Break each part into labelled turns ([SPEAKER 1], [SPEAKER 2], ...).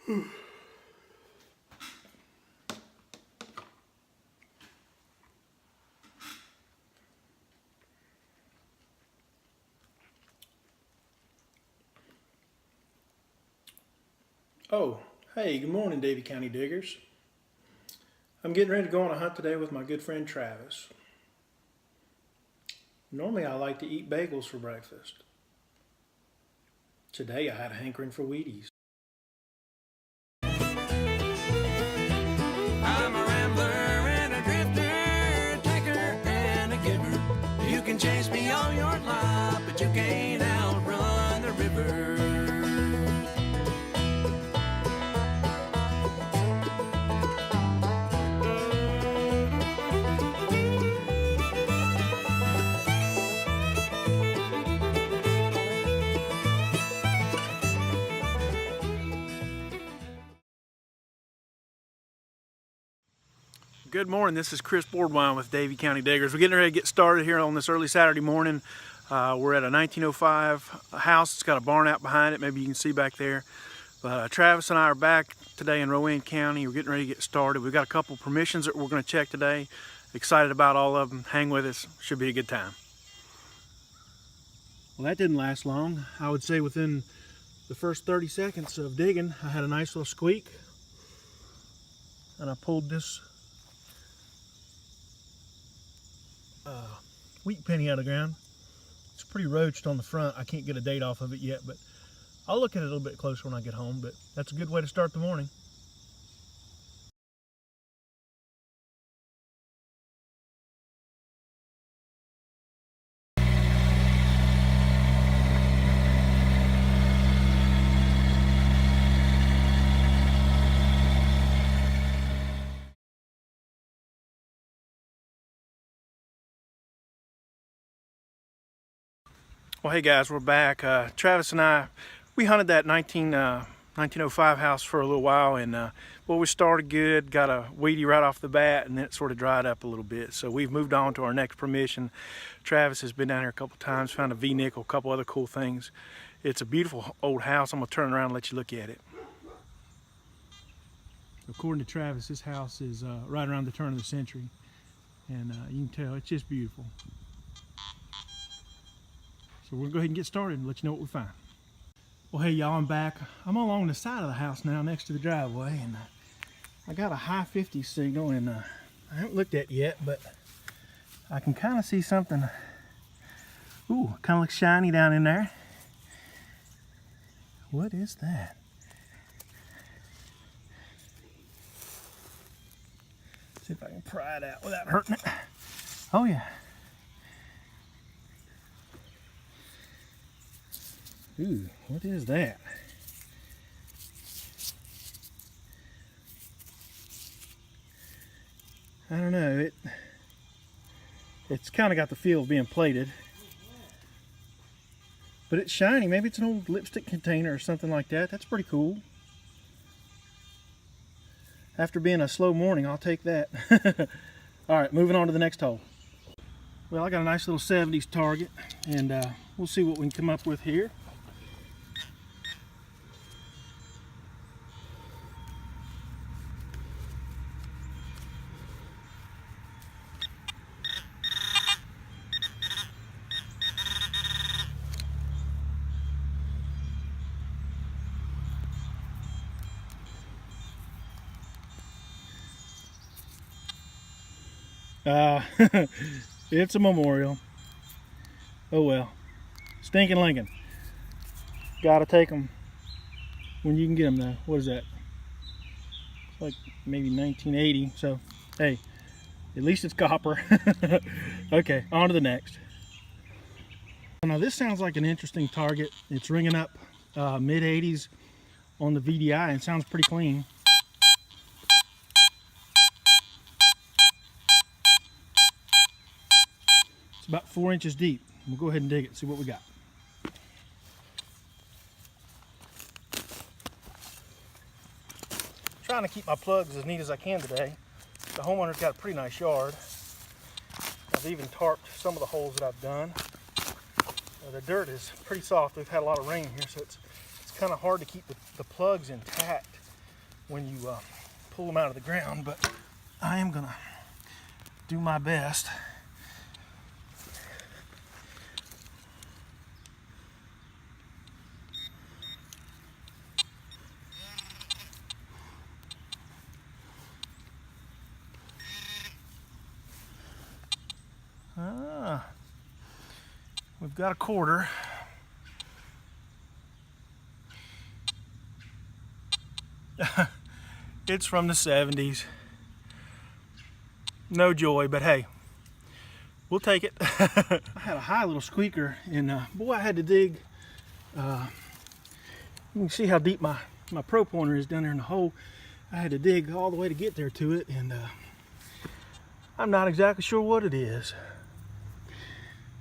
[SPEAKER 1] Oh, hey, good morning, Davie County diggers. I'm getting ready to go on a hunt today with my good friend Travis. Normally I like to eat bagels for breakfast. Today I had a hankering for Wheaties.
[SPEAKER 2] I'm a rambler and a drifter, a taker and a giver. You can chase me all your life, but you can't outrun the river.
[SPEAKER 1] Good morning, this is Chris Boardwine with Davie County Diggers. We're getting ready to get started here on this early Saturday morning. We're at a 1905 house. It's got a barn out behind it, maybe you can see back there. But Travis and I are back today in Rowan County. We're getting ready to get started. We've got a couple permissions that we're going to check today. Excited about all of them. Hang with us, should be a good time. Well, that didn't last long. I would say within the first 30 seconds of digging, I had a nice little squeak. And I pulled this wheat penny out of the ground. It's pretty roached on the front. I can't get a date off of it yet, but I'll look at it a little bit closer when I get home. But that's a good way to start the morning. Well, hey guys, we're back. Travis and I, we hunted that 1905 house for a little while, and well, we started good, got a weedy right off the bat, and then it sort of dried up a little bit. So we've moved on to our next permission. Travis has been down here a couple times, found a V-nickel, a couple other cool things. It's a beautiful old house. I'm gonna turn around and let you look at it. According to Travis, this house is right around the turn of the century, and you can tell it's just beautiful. So we'll go ahead and get started and let you know what we find. Well, hey y'all, I'm back. I'm along the side of the house now next to the driveway, and I got a high 50 signal, and I haven't looked at yet, but I can kind of see something. Ooh, kind of looks shiny down in there. What is that? See if I can pry it out without hurting it. Oh yeah. Ooh, what is that? I don't know. It's kind of got the feel of being plated, but it's shiny. Maybe it's an old lipstick container or something like that. That's pretty cool. After being a slow morning, I'll take that. All right, moving on to the next hole. Well, I got a nice little 70s target, and we'll see what we can come up with here. It's a memorial. Oh well. Stinking Lincoln. Gotta take them when you can get them though. What is that? It's like maybe 1980. So, hey, at least it's copper. Okay, on to the next. Now this sounds like an interesting target. It's ringing up mid 80s on the VDI and sounds pretty clean. About 4 inches deep. We'll go ahead and dig it, see what we got. Trying to keep my plugs as neat as I can today. The homeowner's got a pretty nice yard. I've even tarped some of the holes that I've done. The dirt is pretty soft. We've had a lot of rain here, so it's kind of hard to keep the plugs intact when you pull them out of the ground, but I am gonna do my best. We've got a quarter. It's from the 70s. No joy, but hey, we'll take it. I had a high little squeaker, and boy, I had to dig. You can see how deep my pro pointer is down there in the hole. I had to dig all the way to get there to it, and I'm not exactly sure what it is.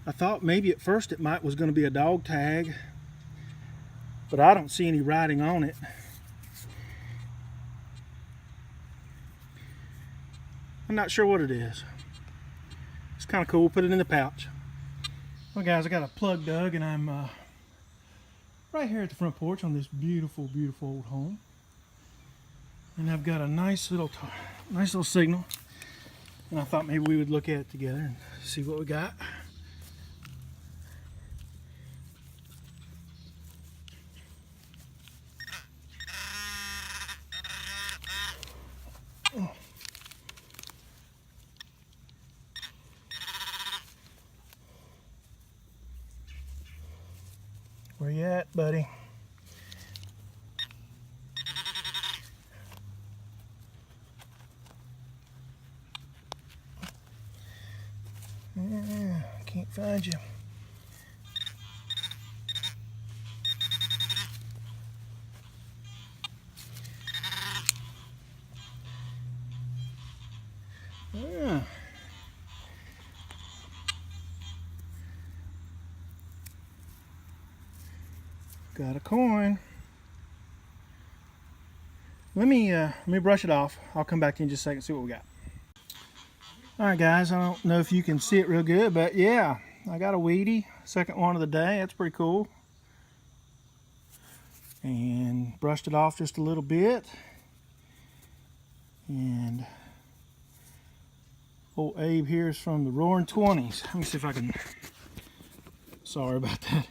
[SPEAKER 1] I thought maybe at first it was going to be a dog tag, but I don't see any writing on it. I'm not sure what it is. It's kind of cool. Put it in the pouch. Well, guys, I got a plug dug, and I'm right here at the front porch on this beautiful, beautiful old home. And I've got a nice little signal. And I thought maybe we would look at it together and see what we got. Where you at, buddy? Yeah, can't find you. Yeah. Got a coin. Let me brush it off. I'll come back to you in just a second and see what we got. All right, guys, I don't know if you can see it real good, but yeah, I got a Wheatie, second one of the day. That's pretty cool. And brushed it off just a little bit. And old Abe here is from the Roaring 20s. Let me see if I can, sorry about that.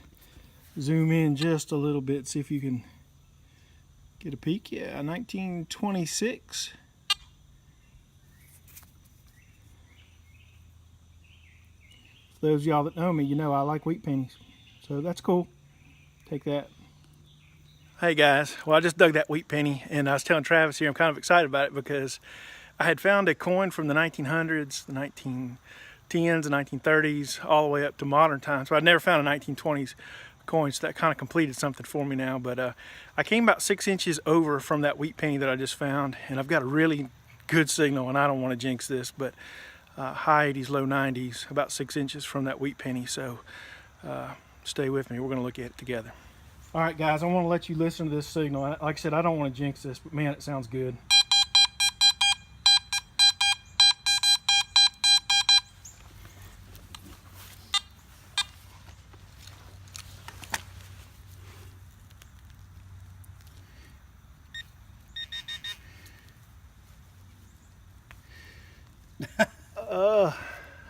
[SPEAKER 1] Zoom in just a little bit, see if you can get a peek. Yeah, 1926. For those of y'all that know me, you know I like wheat pennies. So that's cool. Take that. Hey guys, well, I just dug that wheat penny, and I was telling Travis here I'm kind of excited about it because I had found a coin from the 1900s, the 1910s, the 1930s, all the way up to modern times. So I'd never found a 1920s coin, so that kind of completed something for me now. But I came about 6 inches over from that wheat penny that I just found, and I've got a really good signal, and I don't want to jinx this, but high 80s, low 90s, about 6 inches from that wheat penny. So stay with me. We're going to look at it together. All right, guys, I want to let you listen to this signal. Like I said, I don't want to jinx this, but man, it sounds good.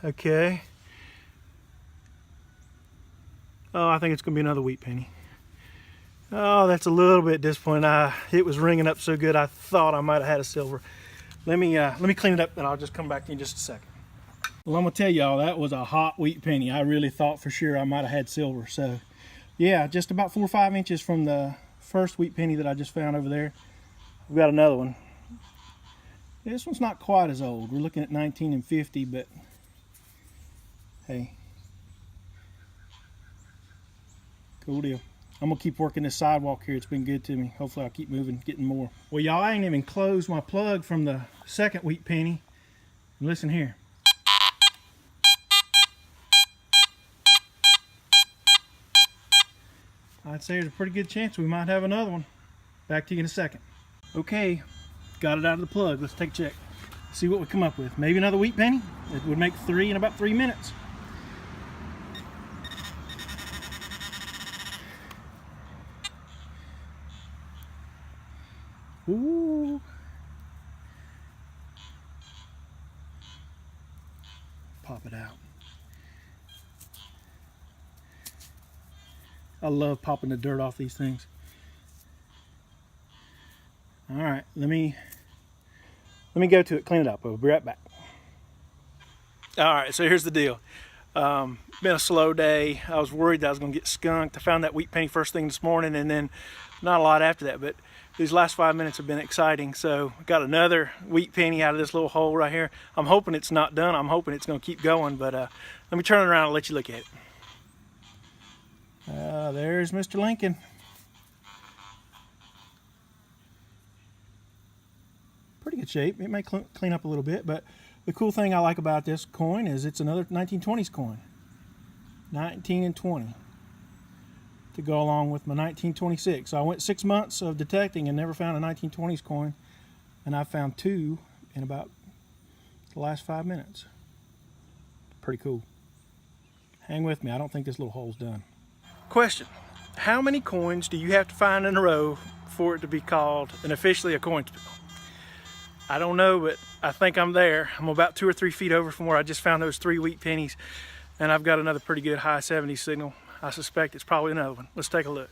[SPEAKER 1] Okay. Oh, I think it's gonna be another wheat penny. Oh, that's a little bit disappointing. It was ringing up so good I thought I might have had a silver. Let me clean it up, and I'll just come back to you in just a second. Well, I'm gonna tell y'all, that was a hot wheat penny. I really thought for sure I might have had silver. So yeah, just about 4 or 5 inches from the first wheat penny that I just found over there. We've got another one. This one's not quite as old. We're looking at 1950, but hey, cool deal. I'm gonna keep working this sidewalk here. It's been good to me. Hopefully I'll keep moving, getting more. Well, y'all, I ain't even closed my plug from the second wheat penny. Listen here. I'd say there's a pretty good chance we might have another one. Back to you in a second. Okay, got it out of the plug. Let's take a check. See what we come up with. Maybe another wheat penny. It would make 3 in about 3 minutes. Ooh. Pop it out. I love popping the dirt off these things. All right, let me go to it, clean it up. We'll be right back. All right, so here's the deal. Been a slow day. I was worried that I was going to get skunked. I found that wheat penny first thing this morning, and then not a lot after that. But these last 5 minutes have been exciting. So I got another wheat penny out of this little hole right here. I'm hoping it's not done. I'm hoping it's going to keep going. But let me turn it around and let you look at it. There's Mr. Lincoln. Pretty good shape. It may clean up a little bit, but the cool thing I like about this coin is it's another 1920s coin. 19 and 20 to go along with my 1926. So I went 6 months of detecting and never found a 1920s coin, and I found 2 in about the last 5 minutes. Pretty cool. Hang with me. I don't think this little hole's done. Question: how many coins do you have to find in a row for it to be called and officially a coin spill? I don't know, but I think I'm there. I'm about 2 or 3 feet over from where I just found those 3 wheat pennies, and I've got another pretty good high 70s signal. I suspect it's probably another one. Let's take a look.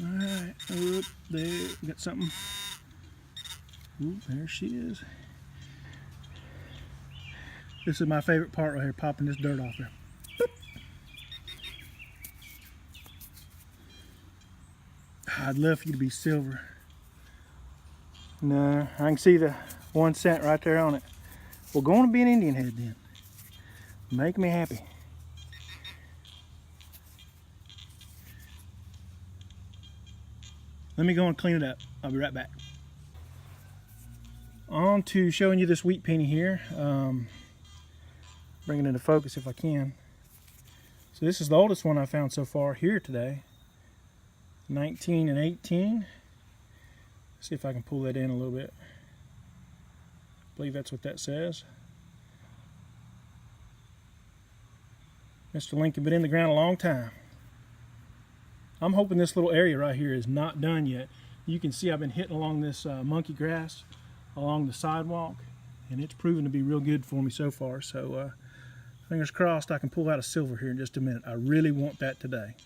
[SPEAKER 1] All right, oop, there, we got something. Oop, there she is. This is my favorite part right here, popping this dirt off there. Boop. I'd love for you to be silver. No, I can see the 1 cent right there on it. Well, going to be an Indian head then. Make me happy. Let me go and clean it up. I'll be right back. On to showing you this wheat penny here. Bring it into focus if I can. So this is the oldest one I found so far here today. 19 and 18. See if I can pull that in a little bit. I believe that's what that says. Mr. Lincoln been in the ground a long time. I'm hoping this little area right here is not done yet. You can see I've been hitting along this monkey grass along the sidewalk, and it's proven to be real good for me so far. So fingers crossed I can pull out a silver here in just a minute. I really want that today.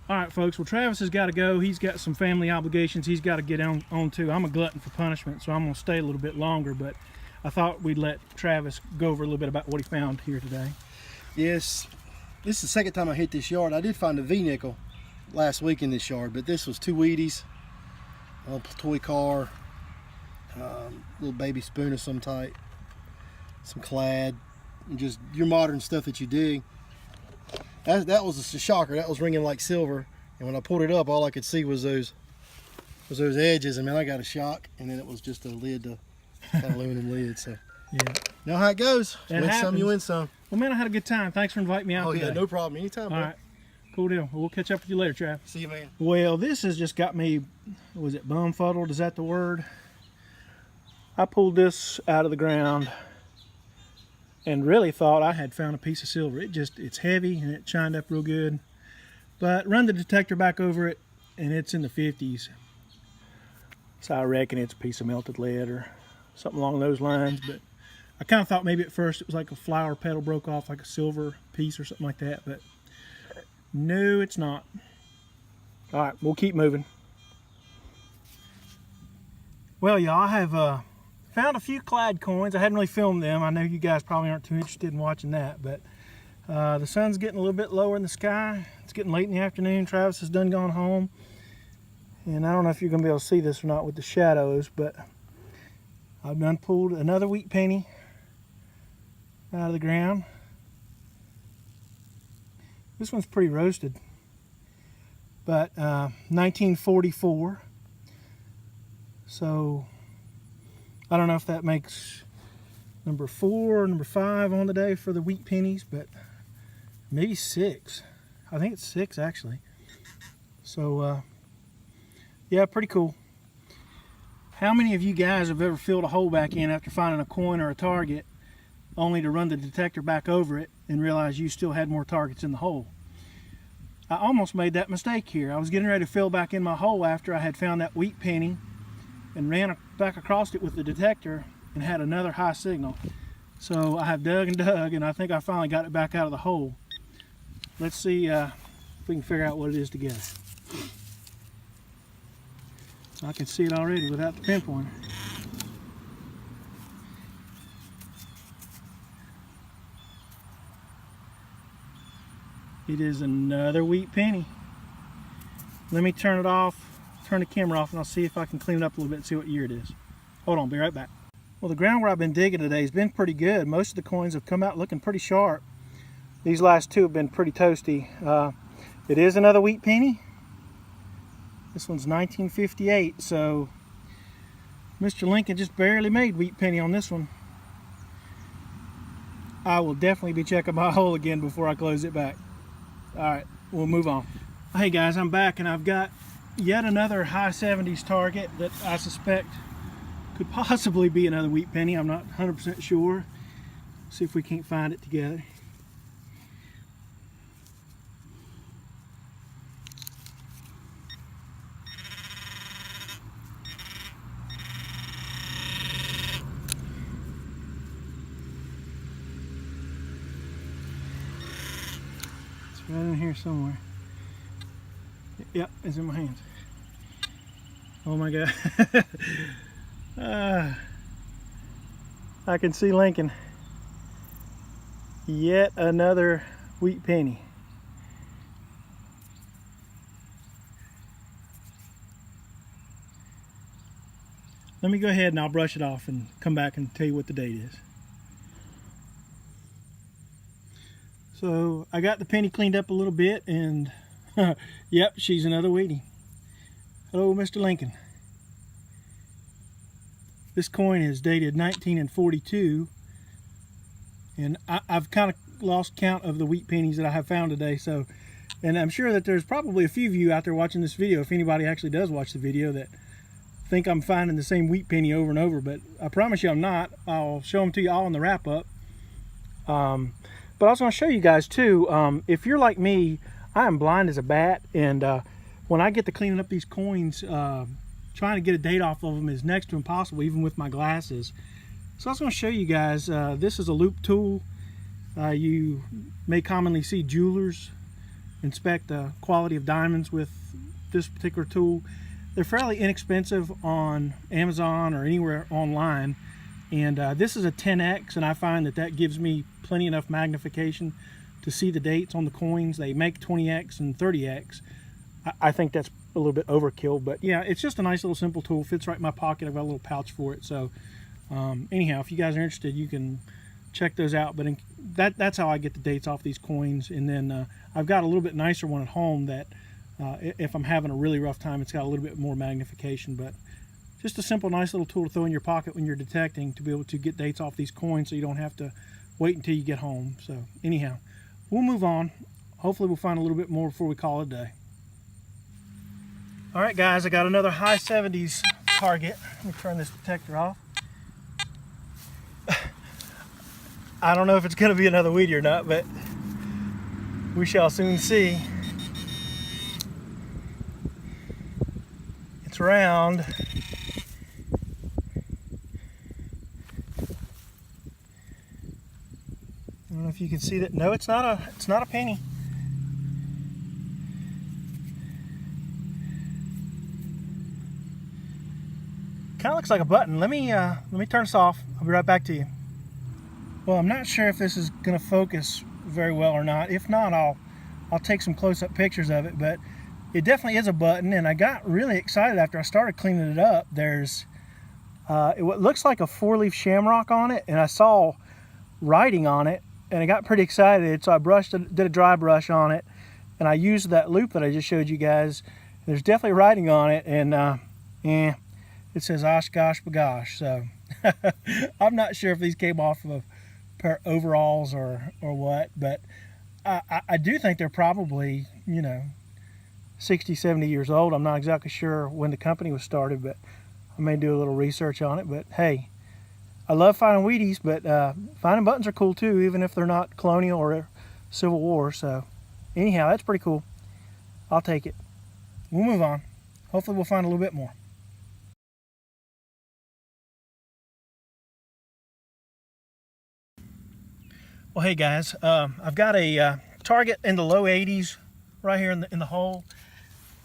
[SPEAKER 1] All right, folks, well, Travis has got to go. He's got some family obligations he's got to get on to. I'm a glutton for punishment, so I'm going to stay a little bit longer, but I thought we'd let Travis go over a little bit about what he found here today.
[SPEAKER 3] Yes, this is the second time I hit this yard. I did find a V-nickel last week in this yard, but this was 2 Wheaties, a toy car, little baby spoon of some type, some clad, and just your modern stuff that you dig. That was a shocker. That was ringing like silver, and when I pulled it up, all I could see was those edges, and man, I got a shock. And then it was just a lid, an aluminum lid. So
[SPEAKER 1] Yeah.
[SPEAKER 3] Know how it goes.
[SPEAKER 1] It
[SPEAKER 3] Win some,
[SPEAKER 1] happens.
[SPEAKER 3] you win some.
[SPEAKER 1] Well, man, I had a good time. Thanks for inviting me out
[SPEAKER 3] Oh
[SPEAKER 1] today.
[SPEAKER 3] yeah, no problem. Anytime, bro.
[SPEAKER 1] All right. Cool deal. We'll catch up with you later, Trav.
[SPEAKER 3] See you, man.
[SPEAKER 1] Well, this has just got me, was it bumfuddled? Is that the word? I pulled this out of the ground and really thought I had found a piece of silver. It's heavy and it shined up real good. But run the detector back over it and it's in the 50s. So I reckon it's a piece of melted lead or something along those lines. But I kind of thought maybe at first it was like a flower petal broke off, like a silver piece or something like that. But no, it's not. All right, we'll keep moving. Well, y'all, I have found a few clad coins. I hadn't really filmed them. I know you guys probably aren't too interested in watching that, but the sun's getting a little bit lower in the sky. It's getting late in the afternoon. Travis has done gone home. And I don't know if you're going to be able to see this or not with the shadows, but I've done pulled another wheat penny out of the ground. This one's pretty roasted, but 1944. So I don't know if that makes number 4 or number 5 on the day for the wheat pennies, but maybe 6. I think it's 6 actually. So yeah, pretty cool. How many of you guys have ever filled a hole back in after finding a coin or a target only to run the detector back over it and realize you still had more targets in the hole? I almost made that mistake here. I was getting ready to fill back in my hole after I had found that wheat penny and ran back across it with the detector and had another high signal. So I have dug and dug, and I think I finally got it back out of the hole. Let's see if we can figure out what it is together. I can see it already without the pinpointer. It is another wheat penny. Let me turn it off, turn the camera off, and I'll see if I can clean it up a little bit and see what year it is. Hold on, be right back. Well, the ground where I've been digging today has been pretty good. Most of the coins have come out looking pretty sharp. These last two have been pretty toasty. It is another wheat penny. This one's 1958, so Mr. Lincoln just barely made wheat penny on this one. I will definitely be checking my hole again before I close it back. Alright, we'll move on. Hey guys, I'm back and I've got yet another high 70s target that I suspect could possibly be another wheat penny. I'm not 100% sure. See if we can't find it together. It's right in here somewhere. Yep, it's in my hands. Oh my God. I can see Lincoln. Yet another wheat penny. Let me go ahead and I'll brush it off and come back and tell you what the date is. So I got the penny cleaned up a little bit, and yep, she's another wheatie. Hello, Mr. Lincoln. This coin is dated 1942, and I've kind of lost count of the wheat pennies that I have found today. So, and I'm sure that there's probably a few of you out there watching this video, if anybody actually does watch the video, that think I'm finding the same wheat penny over and over, but I promise you I'm not. I'll show them to you all in the wrap up. But I was going to show you guys too, if you're like me, I am blind as a bat, and when I get to cleaning up these coins, trying to get a date off of them is next to impossible, even with my glasses. So I was going to show you guys, this is a loop tool. You may commonly see jewelers inspect the quality of diamonds with this particular tool. They're fairly inexpensive on Amazon or anywhere online. And this is a 10x, and I find that that gives me plenty enough magnification to see the dates on the coins. They make 20x and 30x. I think that's a little bit overkill, but yeah, it's just a nice little simple tool. Fits right in my pocket. I've got a little pouch for it. So anyhow, if you guys are interested, you can check those out. But that's how I get the dates off these coins. And then I've got a little bit nicer one at home that if I'm having a really rough time, it's got a little bit more magnification. But just a simple, nice little tool to throw in your pocket when you're detecting, to be able to get dates off these coins so you don't have to wait until you get home. So anyhow, we'll move on. Hopefully we'll find a little bit more before we call it a day. All right, guys, I got another high 70s target. Let me turn this detector off. I don't know if it's going to be another wheatie or not, but we shall soon see. It's round. I don't know if you can see that. No, it's not a penny. Kind of looks like a button. Let me turn this off. I'll be right back to you. Well, I'm not sure if this is going to focus very well or not. If not, I'll take some close-up pictures of it. But it definitely is a button, and I got really excited after I started cleaning it up. There's what looks like a 4-leaf shamrock on it, and I saw writing on it, and I got pretty excited. So I did a dry brush on it, and I used that loop that I just showed you guys. There's definitely writing on it, and it says "Osh gosh bagosh." So I'm not sure if these came off of a pair of overalls or what, but I do think they're probably, 60, 70 years old. I'm not exactly sure when the company was started, but I may do a little research on it. But hey, I love finding Wheaties, but finding buttons are cool too, even if they're not colonial or Civil War. So anyhow, that's pretty cool. I'll take it. We'll move on. Hopefully we'll find a little bit more. Well, hey guys, I've got a target in the low 80s right here in the hole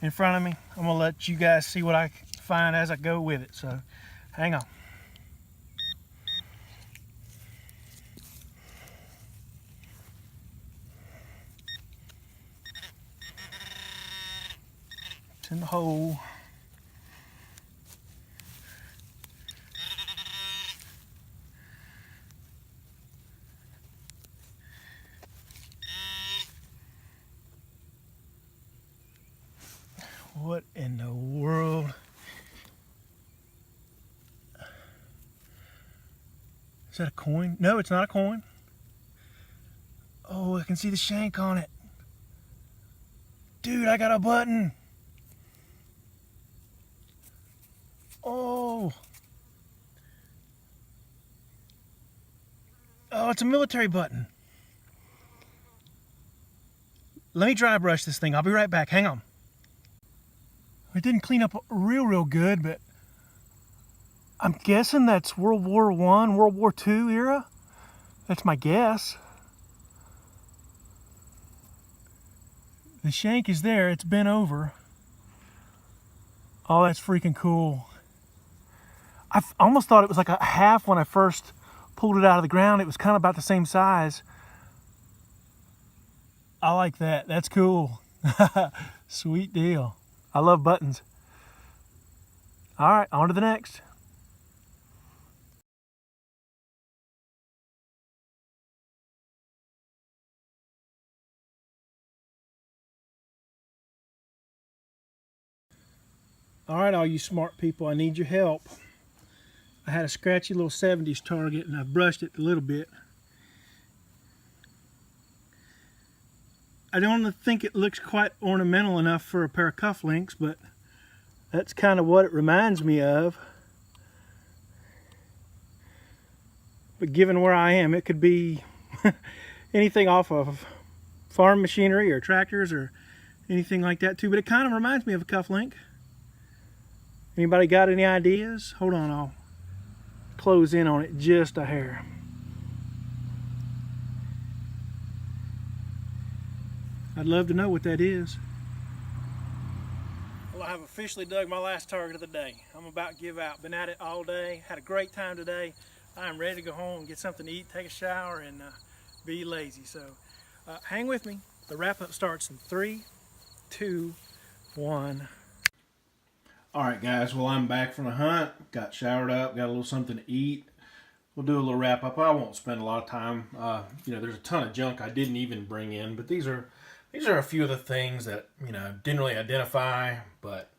[SPEAKER 1] in front of me. I'm gonna let you guys see what I find as I go with it, so hang on. It's in the hole. What in the world? Is that a coin? No, it's not a coin. Oh, I can see the shank on it. Dude, I got a button. Oh. Oh, it's a military button. Let me dry brush this thing. I'll be right back. Hang on. It didn't clean up real good, but I'm guessing that's World War I, World War II era. That's my guess. The shank is there. It's bent over. Oh, that's freaking cool. I almost thought it was like a half when I first pulled it out of the ground. It was kind of about the same size. I like that. That's cool. Sweet deal. I love buttons. All right, on to the next. All right, all you smart people, I need your help. I had a scratchy little 70s target and I brushed it a little bit. I don't think it looks quite ornamental enough for a pair of cufflinks, but that's kind of what it reminds me of. But given where I am, it could be anything off of farm machinery or tractors or anything like that too. But it kind of reminds me of a cufflink. Anybody got any ideas? Hold on, I'll close in on it just a hair. I'd love to know what that is. Well, I have officially dug my last target of the day. I'm about to give out. Been at it all day. Had a great time today. I am ready to go home and get something to eat, take a shower, and be lazy. So hang with me. The wrap up starts in 3, 2, 1. All right, guys. Well, I'm back from the hunt. Got showered up. Got a little something to eat. We'll do a little wrap up. I won't spend a lot of time. You know, there's a ton of junk I didn't even bring in, but these are a few of the things that, you know, didn't really identify, but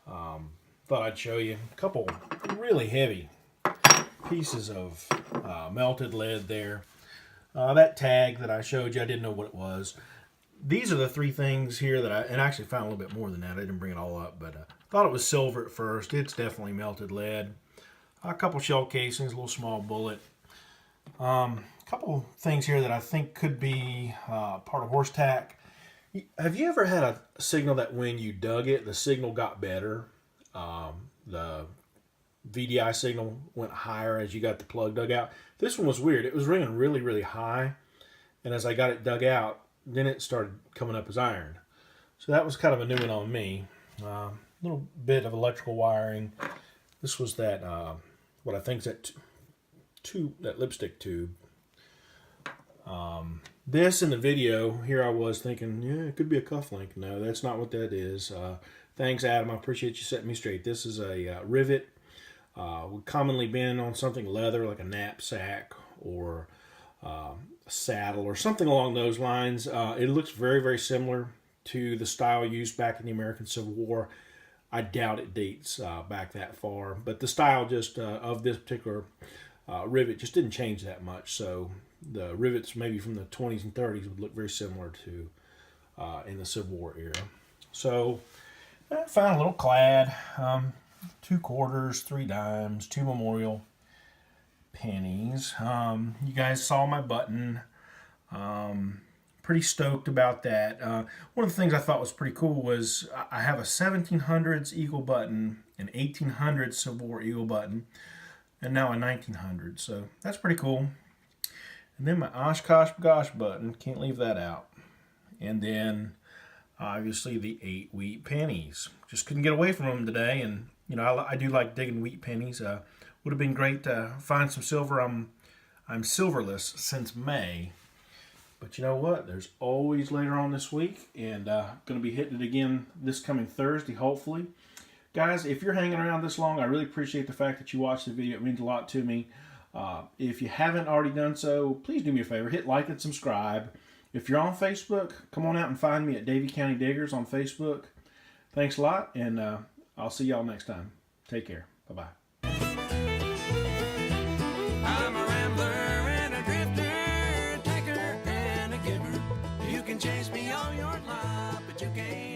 [SPEAKER 1] thought I'd show you. A couple really heavy pieces of melted lead there. That tag that I showed you, I didn't know what it was. These are the 3 things here that and I actually found a little bit more than that. I didn't bring it all up, but thought it was silver at first. It's definitely melted lead. A couple shell casings, a little small bullet. A couple things here that I think could be part of horse tack. Have you ever had a signal that when you dug it, the signal got better? The VDI signal went higher as you got the plug dug out. This one was weird. It was ringing really high, and as I got it dug out, then it started coming up as iron. So that was kind of a new one on me. Little bit of electrical wiring. This was that what I think is that tube, that lipstick tube. This in the video here, I was thinking, yeah, it could be a cufflink. No, that's not what that is. Thanks, Adam. I appreciate you setting me straight. This is a rivet. Would commonly been on something leather like a knapsack or a saddle or something along those lines. It looks very similar to the style used back in the American Civil War. I doubt it dates back that far, but the style just of this particular rivet just didn't change that much. So the rivets maybe from the 20s and 30s would look very similar to in the Civil War era. So I found a little clad, 2 quarters, 3 dimes, 2 memorial pennies. You guys saw my button. pretty stoked about that. One of the things I thought was pretty cool was I have a 1700s eagle button, an 1800s Civil War eagle button, and now a 1900. So that's pretty cool. And then my Oshkosh Bagosh button, can't leave that out. And then obviously the 8 wheat pennies. Just couldn't get away from them today. And you know, I do like digging wheat pennies. Would have been great to find some silver. I'm silverless since May. But you know what? There's always later on this week, and going to be hitting it again this coming Thursday, hopefully. Guys, if you're hanging around this long, I really appreciate the fact that you watched the video. It means a lot to me. If you haven't already done so, please do me a favor. Hit like and subscribe. If you're on Facebook, come on out and find me at Davie County Diggers on Facebook. Thanks a lot, and I'll see y'all next time. Take care. Bye-bye.
[SPEAKER 2] I'm a rambler and a drifter, a taker and a giver. You can chase me all your life, but you can't